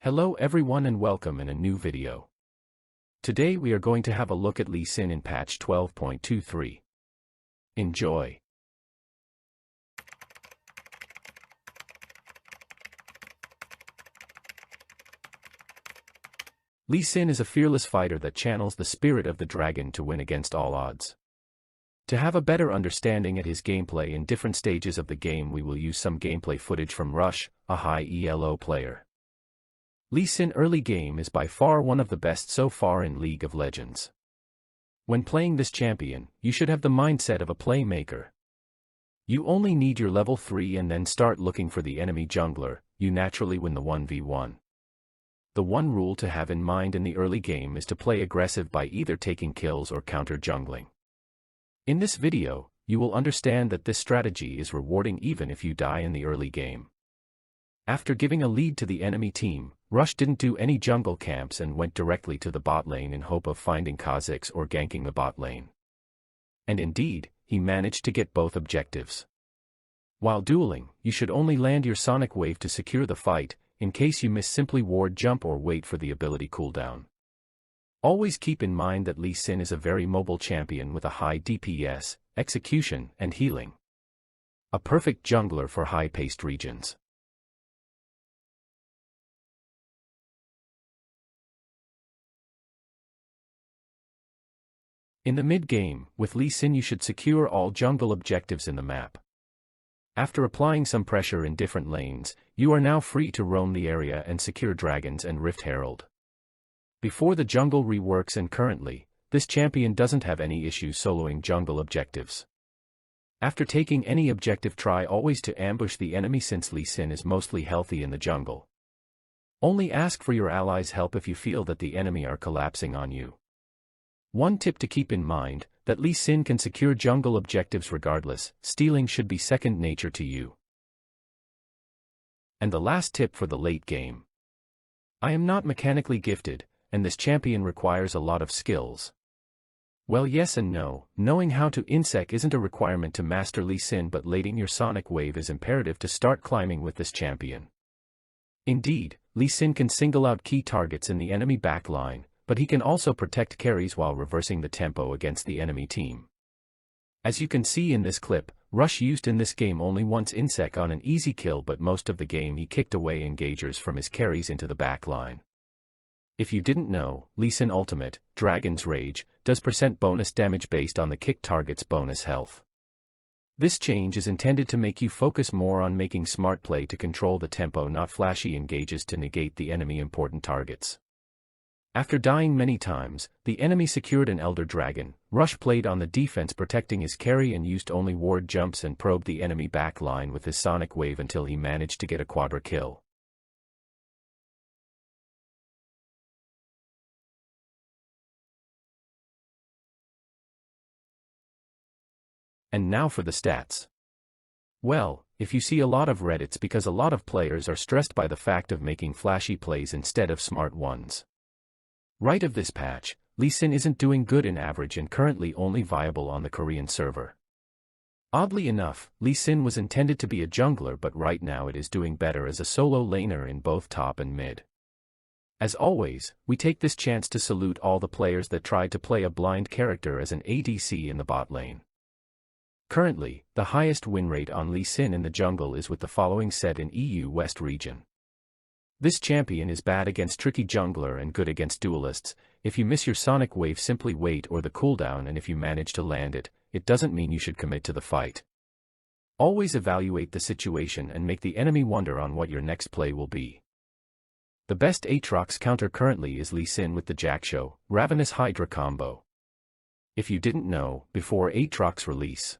Hello everyone and welcome in a new video. Today we are going to have a look at Lee Sin in patch 12.23. Enjoy! Lee Sin is a fearless fighter that channels the spirit of the dragon to win against all odds. To have a better understanding at his gameplay in different stages of the game, we will use some gameplay footage from Rush, a high ELO player. Lee Sin early game is by far one of the best so far in League of Legends. When playing this champion, you should have the mindset of a playmaker. You only need your level 3 and then start looking for the enemy jungler, you naturally win the 1v1. The one rule to have in mind in the early game is to play aggressive by either taking kills or counter jungling. In this video, you will understand that this strategy is rewarding even if you die in the early game. After giving a lead to the enemy team, Rush didn't do any jungle camps and went directly to the bot lane in hope of finding Kha'Zix or ganking the bot lane. And indeed, he managed to get both objectives. While dueling, you should only land your sonic wave to secure the fight. In case you miss, simply ward jump or wait for the ability cooldown. Always keep in mind that Lee Sin is a very mobile champion with a high DPS, execution, and healing. A perfect jungler for high-paced regions. In the mid-game, with Lee Sin you should secure all jungle objectives in the map. After applying some pressure in different lanes, you are now free to roam the area and secure dragons and Rift Herald. Before the jungle reworks and currently, this champion doesn't have any issues soloing jungle objectives. After taking any objective, try always to ambush the enemy since Lee Sin is mostly healthy in the jungle. Only ask for your allies' help if you feel that the enemy are collapsing on you. One tip to keep in mind, that Lee Sin can secure jungle objectives regardless, stealing should be second nature to you. And the last tip for the late game. I am not mechanically gifted, and this champion requires a lot of skills. Well, yes and no. Knowing how to insec isn't a requirement to master Lee Sin, but lading your sonic wave is imperative to start climbing with this champion. Indeed, Lee Sin can single out key targets in the enemy backline, but he can also protect carries while reversing the tempo against the enemy team. As you can see in this clip, Rush used in this game only once insec on an easy kill, but most of the game he kicked away engagers from his carries into the backline. If you didn't know, Lee Sin Ultimate, Dragon's Rage, does % bonus damage based on the kick target's bonus health. This change is intended to make you focus more on making smart play to control the tempo, not flashy engages to negate the enemy important targets. After dying many times, the enemy secured an Elder Dragon. Rush played on the defense, protecting his carry and used only ward jumps and probed the enemy backline with his sonic wave until he managed to get a quadra kill. And now for the stats. Well, if you see a lot of red, it's because a lot of players are stressed by the fact of making flashy plays instead of smart ones. Right of this patch, Lee Sin isn't doing good in average and currently only viable on the Korean server. Oddly enough, Lee Sin was intended to be a jungler, but right now it is doing better as a solo laner in both top and mid. As always, we take this chance to salute all the players that tried to play a blind character as an ADC in the bot lane. Currently, the highest win rate on Lee Sin in the jungle is with the following set in EU West region. This champion is bad against tricky jungler and good against duelists. If you miss your sonic wave, simply wait or the cooldown, and if you manage to land it, it doesn't mean you should commit to the fight. Always evaluate the situation and make the enemy wonder on what your next play will be. The best Aatrox counter currently is Lee Sin with the Jackshow, Ravenous Hydra combo. If you didn't know, before Aatrox release,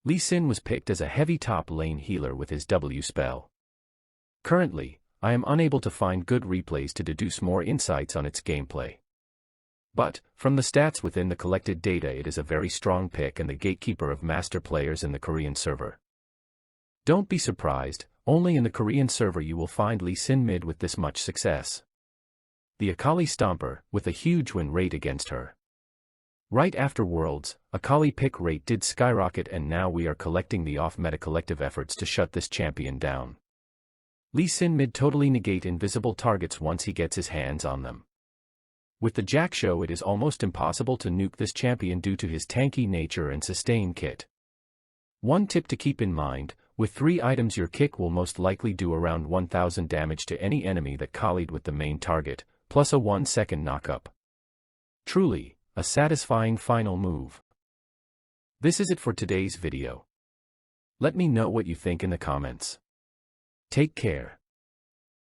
Lee Sin was picked as a heavy top lane healer with his W spell. Currently, I am unable to find good replays to deduce more insights on its gameplay. But, from the stats within the collected data, it is a very strong pick and the gatekeeper of master players in the Korean server. Don't be surprised, only in the Korean server you will find Lee Sin mid with this much success. The Akali Stomper, with a huge win rate against her. Right after Worlds, Akali pick rate did skyrocket, and now we are collecting the off-meta collective efforts to shut this champion down. Lee Sin mid totally negate invisible targets once he gets his hands on them. With the Jack Show it is almost impossible to nuke this champion due to his tanky nature and sustain kit. One tip to keep in mind, with 3 items your kick will most likely do around 1000 damage to any enemy that collied with the main target, plus a 1-second knockup. Truly, a satisfying final move. This is it for today's video. Let me know what you think in the comments. Take care.